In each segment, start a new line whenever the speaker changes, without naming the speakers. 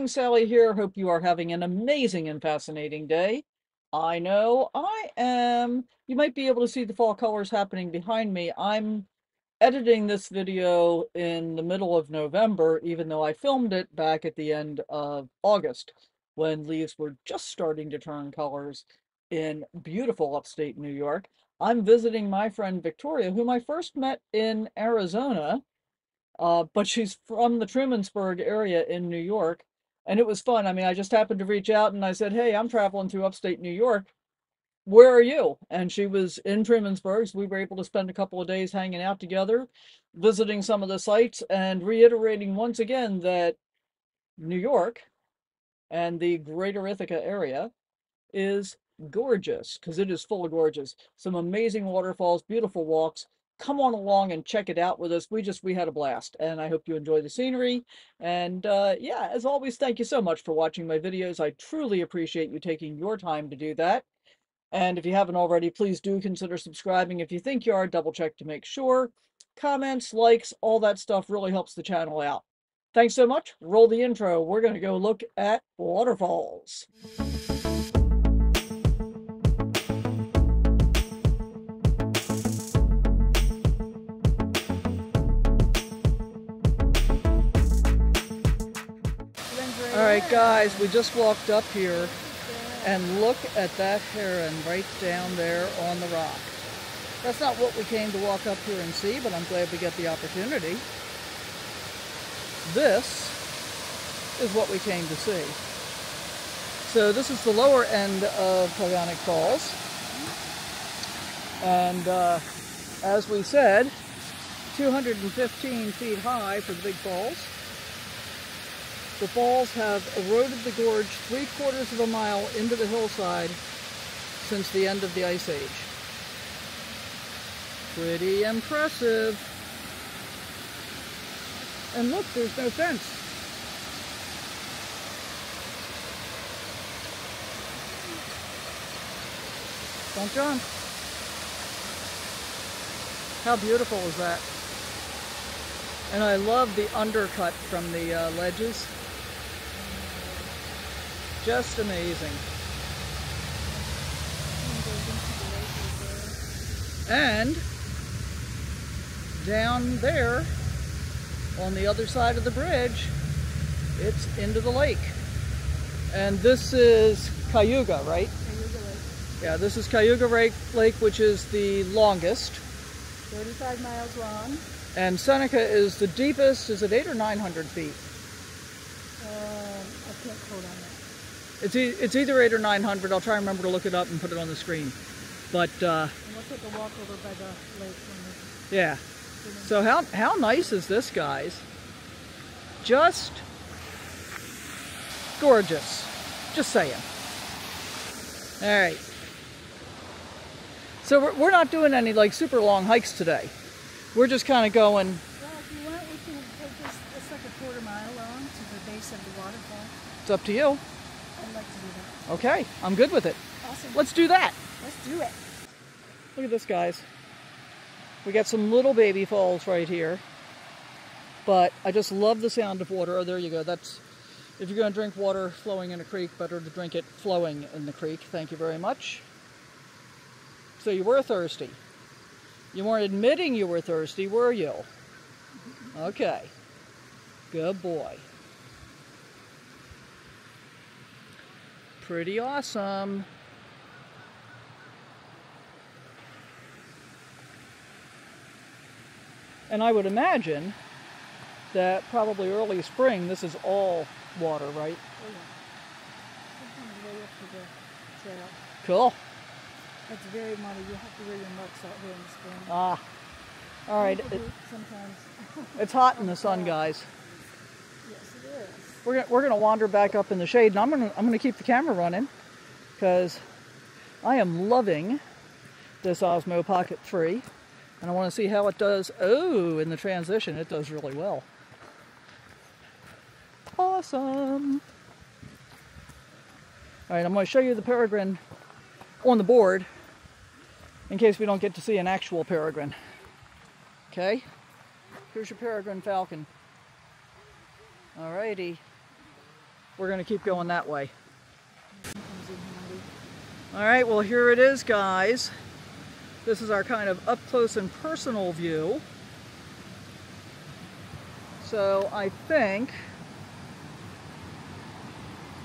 Sally here. Hope you are having an amazing and fascinating day. I know I am. You might be able to see the fall colors happening behind me. I'm editing this video in the middle of November, even though I filmed it back at the end of August when leaves were just starting to turn colors in beautiful upstate New York. I'm visiting my friend Victoria, whom I first met in Arizona, but she's from the Trumansburg area in New York. And it was fun. I mean, I just happened to reach out and I said, "Hey, I'm traveling through upstate New York. Where are you?" And she was in Trumansburg. So we were able to spend a couple of days hanging out together, visiting some of the sites, and reiterating once again that New York and the greater Ithaca area is gorgeous, because it is full of gorges. Some amazing waterfalls, beautiful walks. Come on along and check it out with us. We had a blast, and I hope you enjoy the scenery. And yeah, as always, thank you so much for watching my videos. I truly appreciate you taking your time to do that. And if you haven't already, please do consider subscribing. If you think you are, double check to make sure. Comments, likes, all that stuff really helps the channel out. Thanks so much. Roll the intro. We're going to go look at waterfalls. All right, guys, we just walked up here and look at that heron right down there on the rock. That's not what we came to walk up here and see, but I'm glad we get the opportunity. This is what we came to see. So this is the lower end of Taughannock Falls. And as we said, 215 feet high for the big falls. The falls have eroded the gorge 3/4 of a mile into the hillside since the end of the Ice Age. Pretty impressive. And look, there's no fence. Don't jump. How beautiful is that? And I love the undercut from the ledges. Just amazing. And down there on the other side of the bridge, it's into the lake. And this is Cayuga, right?
Cayuga Lake.
Yeah, this is Cayuga Lake, which is the longest.
35 miles long.
And Seneca is the deepest. Is it 800 or 900 feet?
I can't quote on that.
It's either 800 or 900. I'll try and remember to look it up and put it on the screen. But
and we'll take a walk over by the lake.
Yeah. So how nice is this, guys? Just gorgeous. Just saying. All right. So we're not doing any like super long hikes today. We're just kind of going.
Well, if you want, we can take this. It's like a 1/4 mile long to the base of the waterfall.
It's up to you.
I'd like to do that.
Okay, I'm good with it.
Awesome.
Let's do that.
Let's do it.
Look at this, guys. We got some little baby falls right here. But I just love the sound of water. Oh, there you go. That's, if you're going to drink water flowing in a creek, better to drink it flowing in the creek. Thank you very much. So you were thirsty. You weren't admitting you were thirsty, were you? Okay. Good boy. Pretty awesome. And I would imagine that probably early spring, this is all water, right?
Oh, yeah. We're coming way up to the trail.
Cool.
It's very muddy. You have to wear your mucks out here in the spring.
Ah. All right.
Sometimes.
It's hot in the sun, guys.
Yes, it is.
We're gonna wander back up in the shade, and I'm gonna keep the camera running because I am loving this Osmo Pocket 3, and I want to see how it does. Oh, in the transition, it does really well. Awesome. All right, I'm going to show you the peregrine on the board in case we don't get to see an actual peregrine. Okay, here's your peregrine falcon. Alrighty. we're going to keep going that way. All right, well, here it is, guys. This is our kind of up close and personal view. So I think,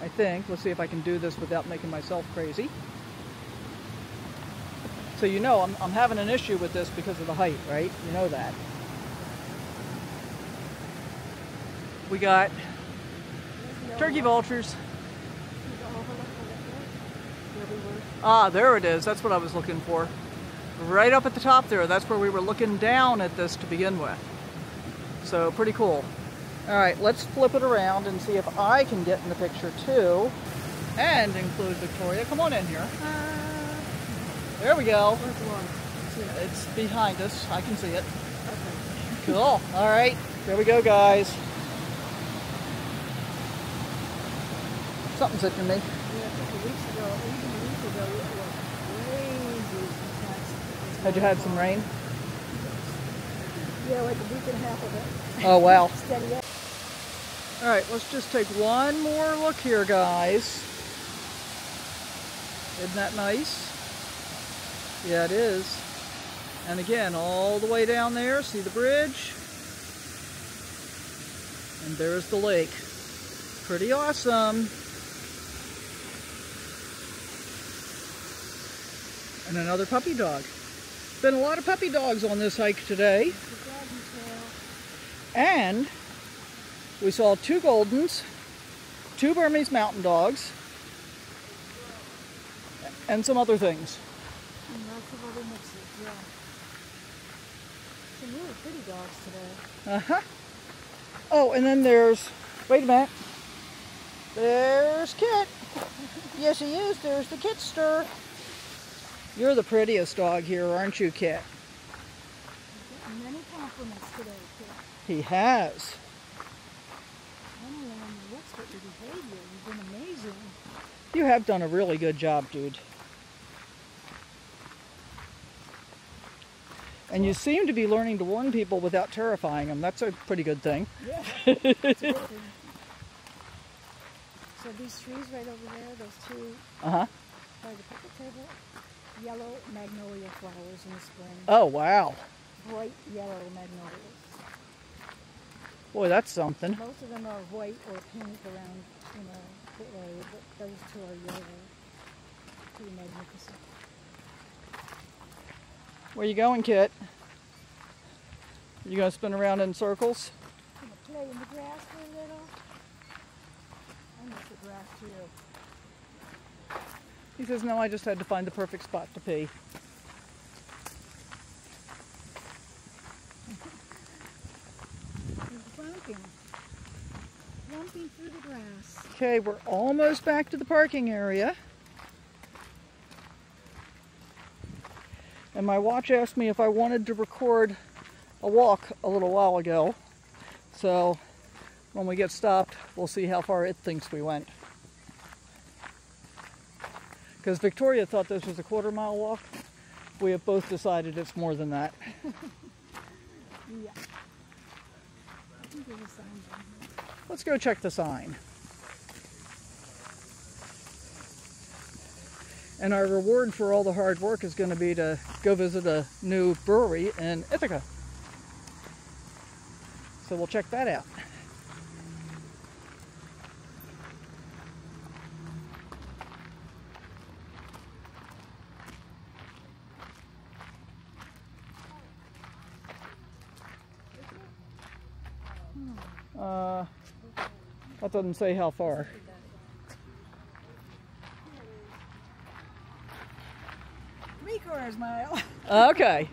let's see if I can do this without making myself crazy. So you know I'm having an issue with this because of the height, right? You know that. We got turkey vultures. Ah, there it is. That's what I was looking for. Right up at the top there. That's where we were looking down at this to begin with. So pretty cool. All right, let's flip it around and see if I can get in the picture too. And include Victoria. Come on in here. There we go. It's behind us. I can see it. Okay. Cool. All right. There we go, guys. Something's hitting me.
Yeah, a couple weeks ago, even a week ago, it was crazy.
Had you had some rain?
Yeah, like a week and a half of it.
Oh, wow.
Steady up.
All right, let's just take one more look here, guys. Isn't that nice? Yeah, it is. And again, all the way down there, see the bridge? And there's the lake. Pretty awesome. And another puppy dog. Been a lot of puppy dogs on this hike today. And we saw 2 Goldens, 2 Burmese mountain dogs, and some other things.
And lots of other mixes, yeah. Some really pretty dogs today.
Uh-huh. Oh, and then there's, wait a minute. There's Kit. Yes, he is. There's the Kitster. You're the prettiest dog here, aren't you, Kit?
He's getting many compliments today, Kit.
He has.
I don't know when you look at your behavior. You've been amazing.
You have done a really good job, dude. And you seem to be learning to warn people without terrifying them. That's a pretty good thing.
Yeah, it's a good thing. So these trees right over there, those 2
Uh-huh.
by the picnic table, yellow magnolia flowers in the spring.
Oh, wow.
Bright yellow magnolias.
Boy, that's something.
Most of them are white or pink around, the area, but those 2 are yellow. Pretty magnificent.
Where you going, Kit? You gonna spin around in circles?
Gonna play in the grass for a little. I miss the grass too.
He says, no, I just had to find the perfect spot to pee.
He's lumping through the grass.
Okay, we're almost back to the parking area. And my watch asked me if I wanted to record a walk a little while ago. So when we get stopped, we'll see how far it thinks we went. Because Victoria thought this was a 1/4 mile walk. We have both decided it's more than that.
Yeah. I think there's a sign down here.
Let's go check the sign. And our reward for all the hard work is going to be to go visit a new brewery in Ithaca. So we'll check that out. That doesn't say how far.
3/4 mile.
Okay.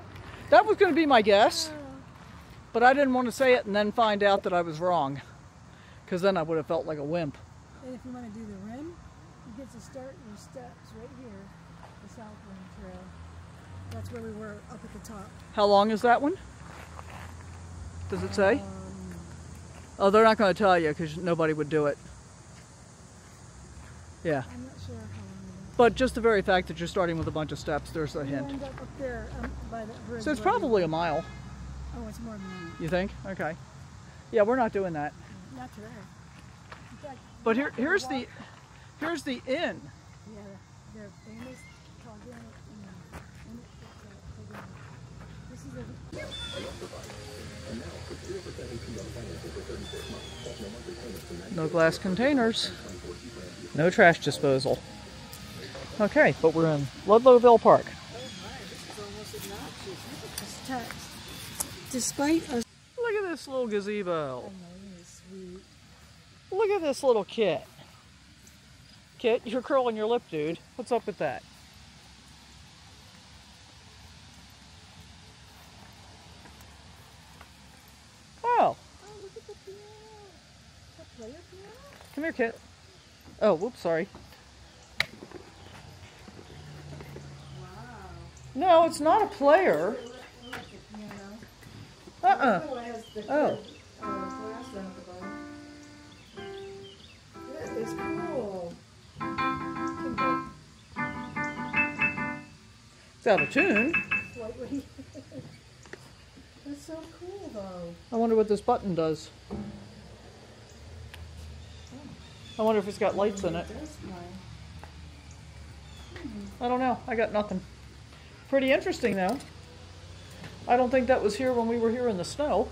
That was going to be my guess. But I didn't want to say it and then find out that I was wrong. Because then I would have felt like a wimp.
And if you want to do the rim, you get to start your steps right here, the South Rim Trail. That's where we were up at the top.
How long is that one? Does it say? Oh, they're not going to tell you because nobody would do it. Yeah.
I'm not sure how long it is.
But just the very fact that you're starting with a bunch of steps, there's a
You
hint.
end up there by the bridge.
So it's
where we
probably
were.
a mile.
Oh, it's more than that.
You think? Okay. Yeah, we're not doing that.
Not today. In fact,
But here's the inn.
Yeah, they're famous Taughannock Inn. This is a...
No glass containers. No trash disposal. Okay, but we're in Ludlowville Park.
Oh my, this is almost obnoxious. Look at this text. Despite us...
Look at this little gazebo.
I know, isn't it sweet?
Look at this little kit. Kit, you're curling your lip, dude. What's up with that? Oh.
Oh, look at the piano. Is that player piano?
Come here, Kit. Oh, whoops, sorry.
Wow.
No, it's not a player. Uh-uh. Oh.
Glass down at the bottom. That is cool. Kimbo.
It's out of tune.
Slightly. That's so cool, though.
I wonder what this button does. I wonder if it's got lights in it. I don't know. I got nothing. Pretty interesting, though. I don't think that was here when we were here in the snow.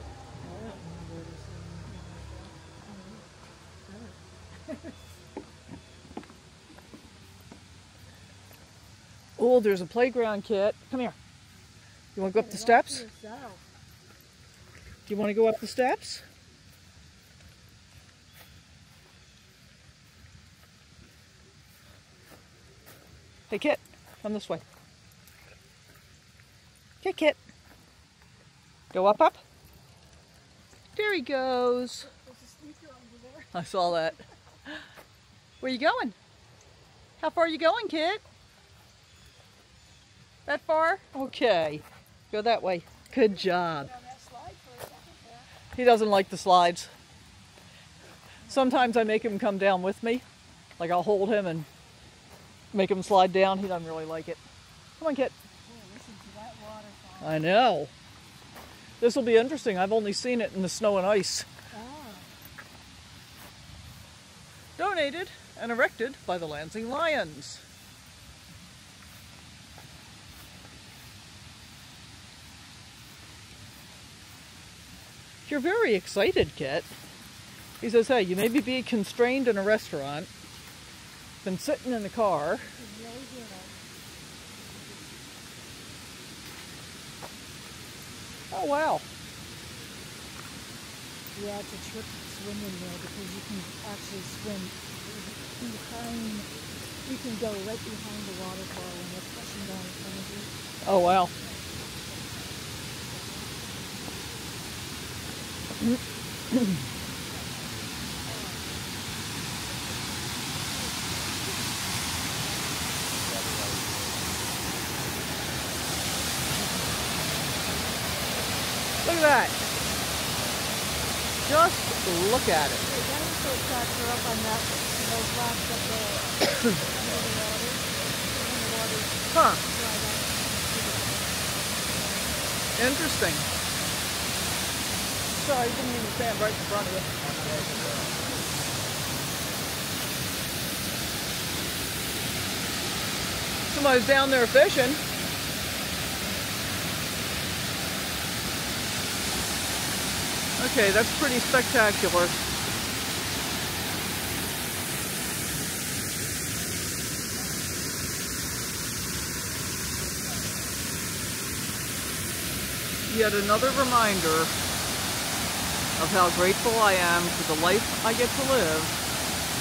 Oh, there's a playground, Kit. Come here. You want to go up the steps? Do you want to go up the steps? Hey, Kit. Come this way. Kit, Kit. Go up, up. There he goes. I saw that. Where you going? How far are you going, Kit? That far? Okay. Go that way. Good job. He doesn't like the slides. Sometimes I make him come down with me. Like I'll hold him and make him slide down. He doesn't really like it. Come on, Kit.
Listen to that waterfall.
I know. This will be interesting. I've only seen it in the snow and ice. Donated and erected by the Lansing Lions. You're very excited, Kit. He says, hey, you may be constrained in a restaurant, been sitting in the car. Oh, wow.
Yeah, it's a trick swimming there because you can actually swim behind, you can go right behind the waterfall and it's pushing down in front of you.
Oh, wow. Look at that. Just look at it.
The dinosaur tracks are up on that, those rocks up there. Under the water. And the water's
Huh.
dried up.
Interesting. Sorry, you didn't mean to stand right in front of you. Somebody's down there fishing. Okay, that's pretty spectacular. Yet another reminder of how grateful I am for the life I get to live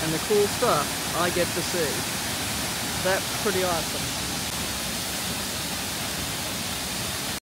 and the cool stuff I get to see. That's pretty awesome.